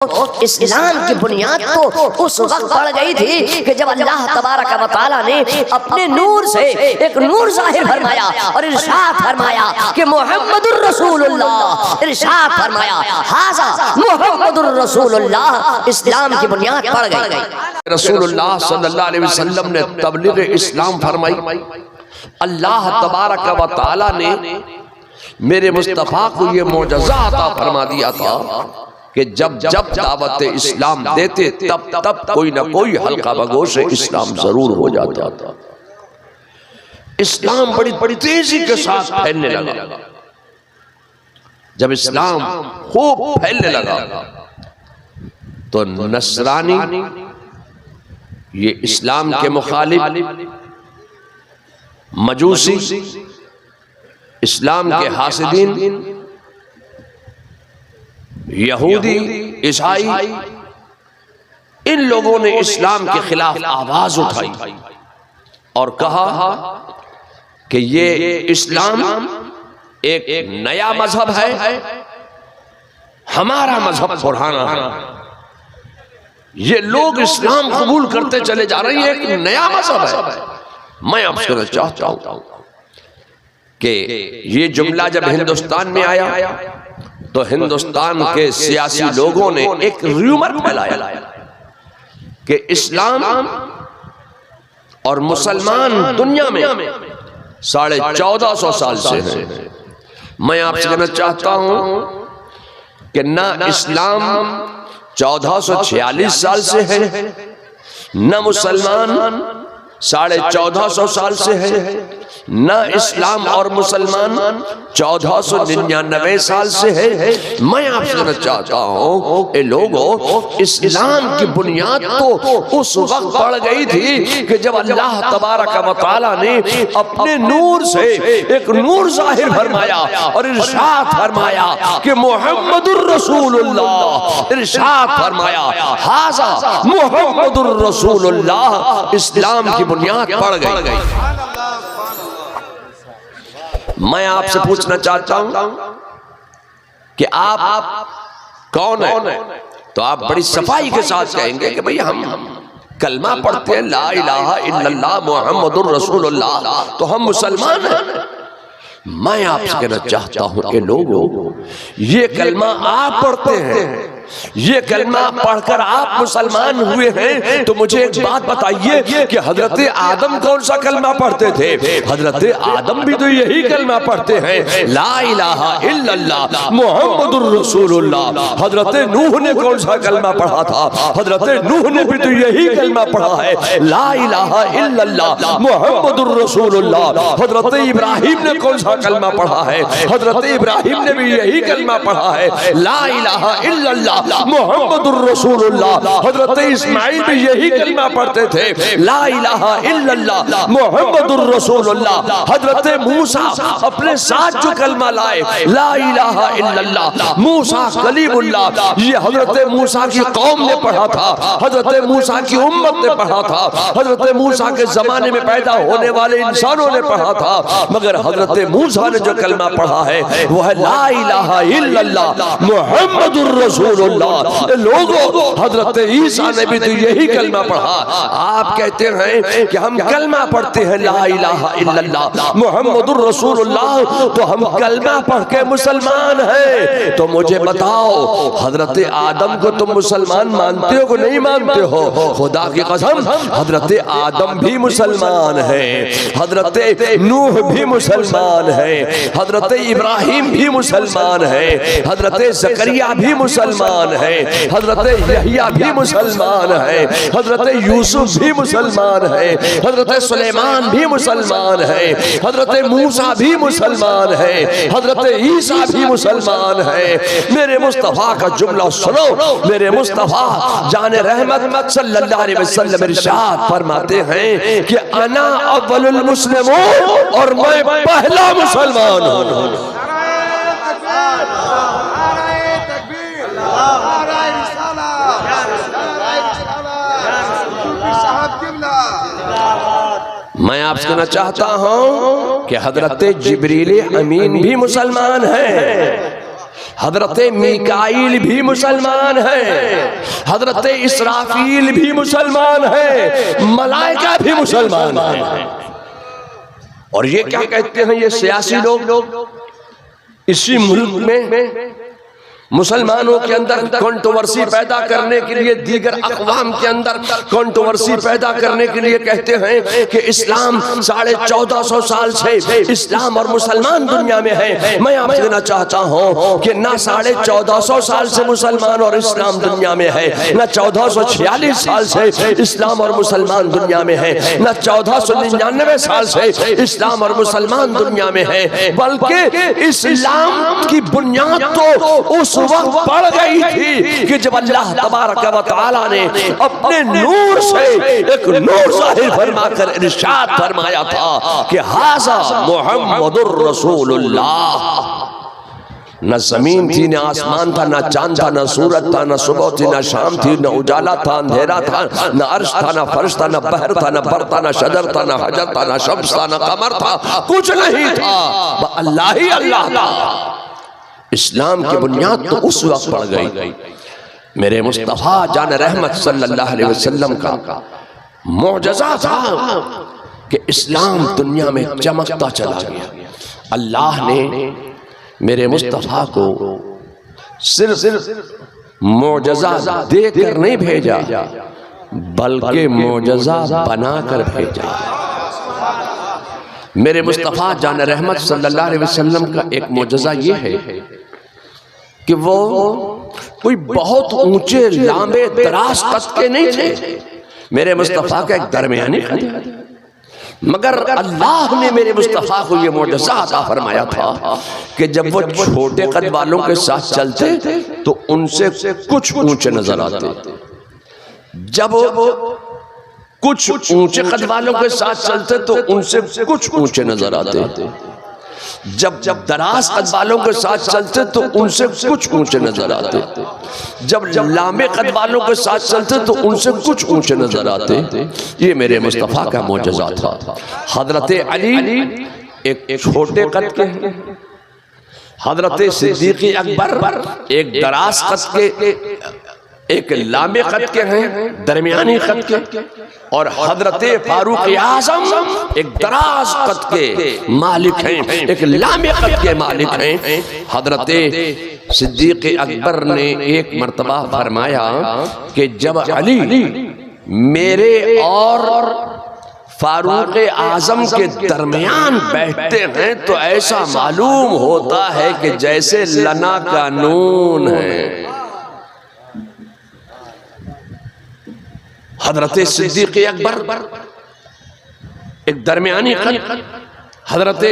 इस्लाम की बुनियाद तो उस वक्त पड़ गई थी कि जब अल्लाह तबारक व तआला ने अपने नूर से एक नूर ज़ाहिर फरमाया और इरशाद फरमाया कि मुहम्मदुर रसूलुल्लाह, इरशाद फरमाया हाज़ा मुहम्मदुर रसूलुल्लाह। इस्लाम की बुनियाद पड़ गई। रसूलुल्लाह सल्लल्लाहु अलैहि वसल्लम ने तबलीग इस्लाम फरमाई। अल्लाह तबारक व तआला ने मेरे मुस्तफ़ा को ये मोजज़ा अता फरमा दिया था कि जब जब दावत इस्लाम देते तब तब कोई ना कोई हल्का बगोश इस्लाम जरूर हो जाता था। इस्लाम बड़ी बड़ी तेजी के साथ फैलने लगा। जब इस्लाम खूब फैलने लगा तो नसरानी, ये इस्लाम के मुखालिफ मजूसी, इस्लाम के हासिदीन, यहूदी, ईसाई, इन लोगों ने इस्लाम के खिलाफ आवाज उठाई और कहा कि ये इस्लाम एक नया मजहब है, हमारा मजहब पुराना है। ये लोग इस्लाम कबूल करते चले जा रहे हैं, एक नया मजहब है। मैं आपसे कहना चाहता हूं कि ये जुमला जब हिंदुस्तान में आया तो हिंदुस्तान के सियासी लोगों ने एक र्यूमर फैलाया कि इस्लाम और मुसलमान दुनिया में 1450 साल से हैं। मैं आपसे कहना चाहता हूं कि ना इस्लाम 1446 साल से है, न मुसलमान 1450 साल से है, न इस्लाम और मुसलमान 1499 साल से है। मैं आपसे कहना चाहता हूँ ये लोगों, इस्लाम की बुनियाद तो उस वक्त पड़ गई थी कि जब अल्लाह तबारक व तआला ने अपने नूर से एक नूर ज़ाहिर फरमाया और इरशाद फरमाया कि मुहम्मदुर रसूलुल्लाह, इरशाद फरमाया हाज़ा मुहम्मदुर रसूलुल्लाह। इस्लाम की बुनियाद पड़ गई। मैं आपसे पूछना चाहता हूं कि आप कौन है? तो आप बड़ी सफाई के साथ कहेंगे कि भाई हम कलमा पढ़ते हैं, ला इलाहा इल्लल्लाह मुहम्मदुर रसूलुल्लाह, तो हम मुसलमान हैं। मैं आपसे कहना चाहता हूं कि लोगों, ये कलमा आप पढ़ते हैं, ये कलमा पढ़कर आप मुसलमान हुए हैं, तो मुझे एक बात बताइए कि हजरत आदम कौन सा कलमा पढ़ते थे? हजरत आदम भी तो यही कलमा पढ़ते हैं, ला इलाहा इल्लल्लाह मुहम्मदुर रसूलुल्लाह। हजरत नूह ने कौन सा कलमा पढ़ा था? हजरत नूह ने भी तो यही कलमा पढ़ा है, ला इलाहा इल्लल्लाह मुहम्मदुर रसूलुल्लाह। हजरत इब्राहिम ने कौन सा कलमा पढ़ा है? हजरत इब्राहिम ने भी यही कलमा पढ़ा है, ला इलाहा इल्लल्लाह मुहम्मदुर रसूलुल्लाह। हजरत इस्माइल भी यही कलमा पढ़ते थे, ला इलाहा इल्लल्लाह मुहम्मदुर रसूलुल्लाह। हजरत मूसा अपने साथ जो कलमा लाए, ला इलाहा इल्लल्लाह मूसा कलीमुल्लाह, ये हजरत मूसा की कौम ने पढ़ा था, हजरत मूसा की उम्मत ने पढ़ा था, हजरत मूसा के जमाने में पैदा होने वाले इंसानों ने पढ़ा था। मगर हजरत मूसा ने जो कलमा पढ़ा है वो है ला इलाहा इल्लल्लाह मुहम्मदुर रसूलुल्लाह। लोगों, हजरत ईसा ने भी तो यही कलमा पढ़ा। आप कहते हैं कि हम कलमा पढ़ते हैं ला इलाहा इल्लल्लाह मुहम्मदुर रसूलुल्लाह, तो हम कलमा पढ़ के मुसलमान हैं। तो मुझे बताओ, हजरत आदम को तुम मुसलमान मानते हो कि नहीं मानते हो? खुदा की कसम, हजरत आदम भी मुसलमान है, हजरत नूह भी मुसलमान है, हजरत इब्राहिम भी मुसलमान है, हजरत ज़करिया भी मुसलमान है, हजरत यहिया भी मुसलमान है, हजरत यूसुफ भी मुसलमान है, हजरत सुलेमान भी मुसलमान है, हजरत मूसा भी मुसलमान है, हजरत ईसा भी मुसलमान है। मेरे मुस्तफा का जुमला सुनो। मेरे मुस्तफा जाने रहमत सल्लल्लाहु अलैहि वसल्लम इरशाद फरमाते हैं कि अना अव्वलुल मुस्लिमून, और मैं पहला मुसलमान हूँ। मैं आपसे कहना चाहता हूं कि हजरत जिब्रील अमीन भी मुसलमान हैं, हजरत मीकाईल भी मुसलमान है, हजरत इसराफील भी मुसलमान है, मलाइका भी मुसलमान है। और ये क्या कहते हैं ये सियासी लोग, इसी मुल्क में मुसलमानों के अंदर कंट्रोवर्सी पैदा करने के लिए, दीगर अक़वाम के अंदर कंट्रोवर्सी पैदा करने के लिए कहते हैं कि इस्लाम 1450 साल से इस्लाम और मुसलमान दुनिया में है। मैं आपसे कहना चाहता हूँ कि ना 1450 साल से मुसलमान और इस्लाम दुनिया में है, ना 1446 साल से इस्लाम और मुसलमान दुनिया में है, ना 1499 साल से इस्लाम और मुसलमान दुनिया में है, बल्कि इस्लाम की बुनियाद तो उस वक्त पड़ गई थी कि जब अल्लाह तबारक व तआला ने अपने नूर से एक नूर ज़ाहिर फरमाकर इरशाद फरमाया था कि हाज़ा मुहम्मदुर रसूलुल्लाह। न जमीन थी, न आसमान था, न चांद था, न सूरज था, न सुबह थी, न शाम थी, न उजाला था, अंधेरा था, न अर्श था, न फर्श था, न बहर था, न बर था, न शजर था, न हजर था, न शम्स था, न कमर था, कुछ नहीं था, अल्लाह ही अल्लाह था। इस्लाम की बुनियाद तो उस वक्त पड़ गई। मेरे मुस्तफा जान रहमत सल्लल्लाहु अलैहि वसल्लम का मौजज़ा था कि इस्लाम दुनिया में चमकता चला गया। अल्लाह ने मेरे मुस्तफा को सिर्फ मौजज़ा देकर नहीं भेजा, बल्कि मौजज़ा बनाकर भेजा। मेरे मुस्तफ़ा जान रहमत सल्लल्लाहु अलैहि वसल्लम का एक मौजज़ा ये है कि वो कोई बहुत ऊंचे लांबे दराज कद के नहीं थे। मेरे मुस्तफ़ा का एक दरमियानी कद है, मगर अल्लाह ने मेरे मुस्तफ़ा को ये मौजज़ा अता फरमाया था कि जब वो छोटे कद वालों के साथ चलते तो उनसे कुछ ऊंचे नजर आते, जब कुछ ऊंचे कद वालों के साथ चलते तो उनसे कुछ ऊंचे नजर आते, जब दराज कद वालों के साथ चलते तो उनसे कुछ ऊंचे नजर आते, जब लंबे कद वालों के साथ चलते तो उनसे कुछ ऊंचे नजर आते। ये मेरे मुस्तफ़ा का मौजज़ा था। हजरत अली एक छोटे कद के हैं, हजरत सिद्दीक़ अकबर एक दराज कद के, एक लांबे कद के हैं, दरमियानी कद के, और हजरत फारूक आज़म एक दराज कद के मालिक हैं, एक लांबे कद के मालिक हैं। हजरत सिद्दीक़ अकबर ने एक मर्तबा फरमाया कि जब अली मेरे और फारूक आज़म के दरमियान बैठते हैं तो ऐसा मालूम होता है कि जैसे लना का नून है। हजरत सिद्दीक़ अकबर एक दरमियानी कद, हजरत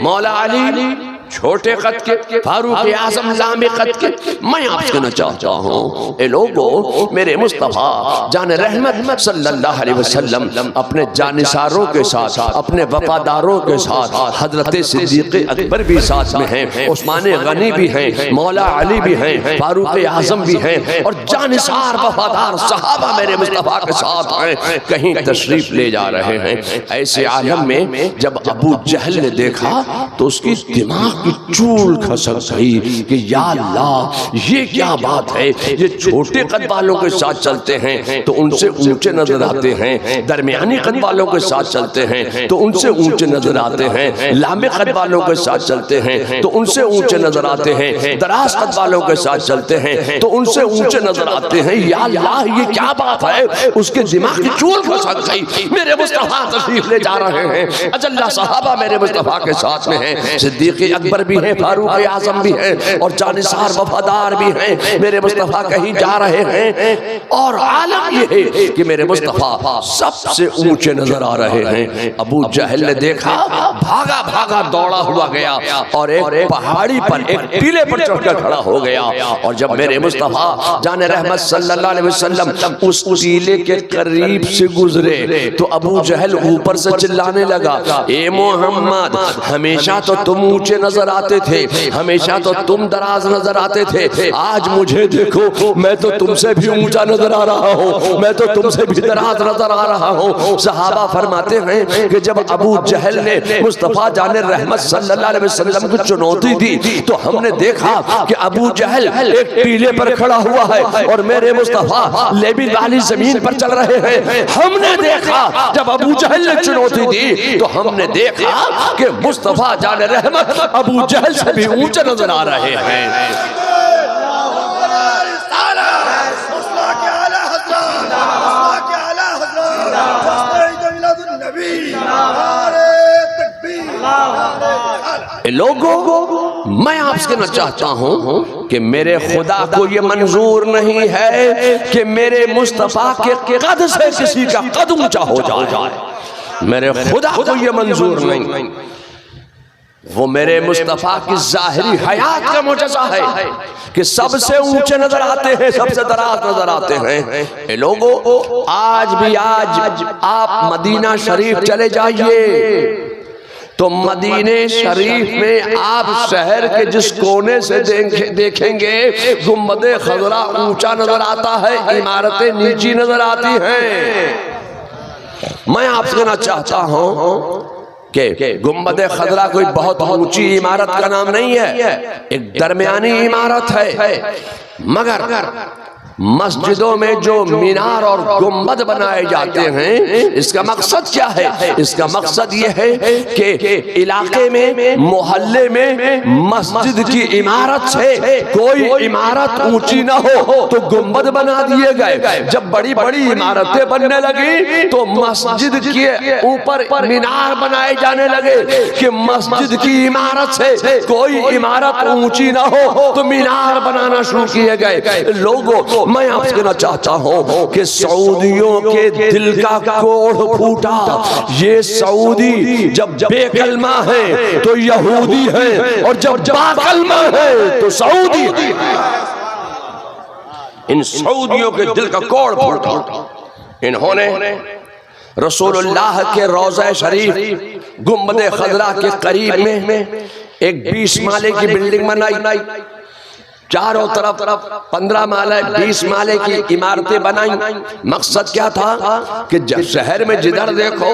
मौला अली छोटे कद के, फारूक आज़म लांबे कद के। मैं आपसे कहना चाहता हूँ ए लोगों, मेरे मुस्तफ़ा जान रहमत सल्लल्लाहु अलैहि वसल्लम अपने जानिसारों के साथ, अपने वफादारों के साथ, हजरत सिद्दीक़ अकबर भी साथ में हैं, उस्मान गनी भी हैं, मौला अली भी हैं, फारूक आज़म भी हैं, और जानिसार वफादार सहाबा मेरे मुस्तफ़ा के साथ हैं, कहीं तशरीफ ले जा रहे हैं। ऐसे आलम में जब अबू जहल ने देखा तो उसकी दिमाग की चूल खसक गई कि या अल्लाह, ये क्या बात है, ये छोटे कद वालों के साथ चलते हैं तो उनसे ऊंचे नजर आते हैं, दरमियानी कद वालों के साथ चलते हैं तो उनसे ऊंचे नजर आते हैं, लांबे कद वालों के साथ चलते हैं तो उनसे ऊंचे नजर आते हैं, दराज कद वालों के साथ चलते हैं तो उनसे ऊंचे नजर आते हैं। या अल्लाह, ये क्या बात है, उसके दिमाग की चूल खसक गई। मेरे मुस्तफ़ा तशरीफ ले जा रहे हैं, अजल्ला सहाबा मेरे मुस्तफ़ा के साथ में हैं, सिद्दीक़ अकबर भी हैं, फारूक आज़म भी हैं, और जानिसार वफादार भी हैं। मेरे मुस्तफ़ा कहीं जा रहे हैं और आलम ये है कि मेरे मुस्तफ़ा सबसे ऊंचे नजर आ रहे हैं। अबू जहल ने देखा, भागा भागा दौड़ा हुआ गया और एक पहाड़ी पर, एक टीले पर चढ़कर खड़ा हो गया। और जब मेरे मुस्तफ़ा जान रहमत सल्लल्लाहु अलैहि वसल्लम उस टीले के करीब से गुजरे तो अबू जहल ऊपर से चिल्लाने लगा, ए मोहम्मद, हमेशा तो तुम ऊंचे नजर नजर आते थे, हमेशा तो तुम दराज नजर आते थे, आज मुझे देखो मैं तो तुमसे भी ऊंचा नजर आ रहा हूँ, मैं तो तुमसे भी दराज नजर आ रहा हूँ। सहाबा फरमाते हैं कि जब अबू जहल ने मुस्तफा जाने रहमत सल्लल्लाहु अलैहि वसल्लम को चुनौती दी तो हमने देखा कि अबू जहल एक टीले पर खड़ा हुआ है और मेरे मुस्तफा लेबिल वाली जमीन पर चल रहे हैं। हमने देखा जब अबू जहल ने चुनौती दी तो हमने देखा कि मुस्तफा जाने रहमत अबू जहल से भी ऊंचे नजर आ रहे हैं। लोगों, मैं आपसे कहना चाहता हूं कि मेरे खुदा को ये मंजूर नहीं है कि मेरे मुस्तफा के कद से किसी का कद ऊंचा हो जाए। मेरे खुदा को ये मंजूर नहीं। वो मेरे मुस्तफा की जाहिरी हयात का मुजज़्ज़ा है कि सबसे ऊंचे नजर आते हैं, सबसे दराज नजर आते हैं। लोगों, आज भी आज आप मदीना शरीफ चले जाइए तो मदीने शरीफ में आप शहर के जिस कोने से देखेंगे गुम्बदे खजरा ऊंचा नजर आता है, इमारतें नीची नजर आती हैं। मैं आपसे कहना चाहता हूं कि गुम्बदे खजरा कोई बहुत ऊंची इमारत का नाम नहीं है, एक दरमियानी इमारत है। मगर मस्जिदों में जो मीनार और गुम्बद बनाए जाते हैं, इसका मकसद क्या है? इसका मकसद ये है कि इलाके में, मोहल्ले में मस्जिद की इमारत से कोई इमारत ऊंची ना हो तो गुम्बद बना दिए गए। जब बड़ी बड़ी इमारतें बनने लगी तो मस्जिद के ऊपर मीनार बनाए जाने लगे कि मस्जिद की इमारत से कोई इमारत ऊंची ना हो तो मीनार बनाना शुरू किए गए। लोगों, मैं आपसे कहना चाहता हूं कि सऊदियों के दिल का कोढ़ फूटा। ये सऊदी जब बेकलमा है तो यहूदी है और जब बाकलमा है तो सऊदी है। इन सऊदियों के दिल का कोढ़ फूटा। इन्होंने रसूलुल्लाह के रोज़ा शरीफ गुम्बदे खजरा के करीब में एक 20 माले की बिल्डिंग बनाई। चारों तरफ 15 माले 20 माले की इमारतें बनाई। मकसद क्या था कि शहर में जिधर देखो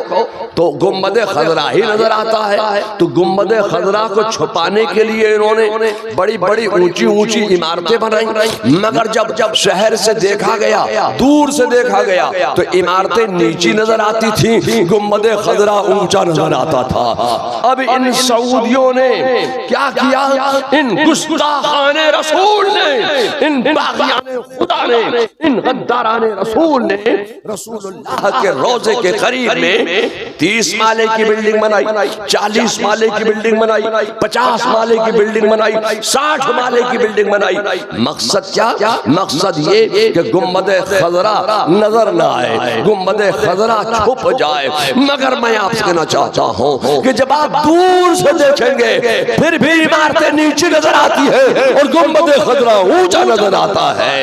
तो गुम्बदे खजरा ही नजर आता है। तो गुम्बदे खजरा को छुपाने के लिए इन्होंने बड़ी बड़ी ऊंची ऊंची इमारतें बनाई। मगर जब शहर से देखा गया, दूर से देखा गया तो इमारतें नीची नजर आती थी, गुम्बदे खजरा ऊंचा नजर आता था। अब इन सऊदियों ने क्या किया? इन गुस्ताखाने रसूल ने, इन बागियाने खुदा ने, इन गद्दाराने रसूल ने रसूलुल्लाह के रोजे के करीब में 30 माले की बिल्डिंग बनाई, 40 माले की बिल्डिंग बनाई, 50 माले की बिल्डिंग बनाई, 60 माले की बिल्डिंग बनाई। मकसद क्या? मकसद ये कि गुम्बदे खजरा नजर न आए, गुम्बदे खजरा छुप जाए। मगर मैं आपसे कहना चाहता हूँ कि जब आप दूर से देखेंगे फिर भी इमारतें नीचे नजर आती है और गुम्बदे खजरा ऊंचा नजर आता है।